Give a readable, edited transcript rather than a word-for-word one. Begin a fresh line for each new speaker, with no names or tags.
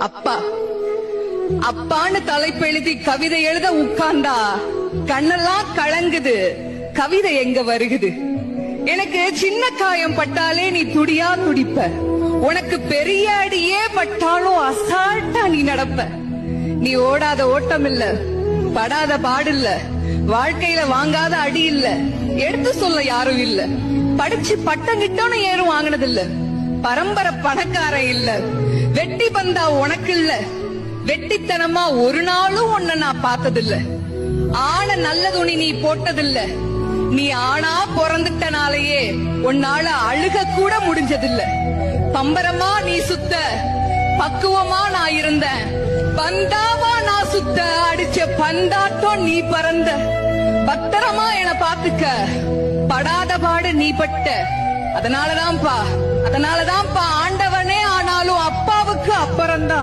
அப்பா அப்பான்னு தலைப்பெழுதி கவிதை எழுத உட்கார்ந்தா கண்ணெல்லாம் கலங்குது. கவிதை எங்க வருகுது? எனக்கு சின்ன காயம் பட்டாலே நீ துடியா துடிப்ப. உனக்கு பெரிய அடியே பட்டாலும் அசால்ட்டா நீ நடப்ப. நீ ஓடாத ஓட்டம் இல்ல, படாத பாடு இல்ல, வாழ்க்கையில வாங்காத அடி இல்ல, எடுத்து சொல்ல யாரும் இல்ல. படிச்சு பட்டம் கிட்டோன்னு ஏறும் வாங்கினது இல்ல. பரம்பரை பணக்காரன் இல்ல. வெட்டி பந்தா உனக்கு இல்ல. வெட்டித்தனமா ஒரு நாளும் உன்னை நான் பார்த்ததில்ல. ஆன நல்ல துணி நீ போட்டதில்ல. நீ ஆனா பிறந்துட்டனாலேயே உன்னால அழுக கூட முடிஞ்சதில்ல. பம்பரமா நீ சுத்த, பக்குவமா நான் இருந்தேன். பந்தாவா நான் சுத்த, அடிச்ச பந்தாட்டம் நீ பறந்த. பத்திரமா என பாத்துக்க, படாத பாடு நீ பட்ட. அதனாலதான்ப்பா ஆண்டவனே ஆனாலும் அப்பாவுக்கு அப்புறம்தான்.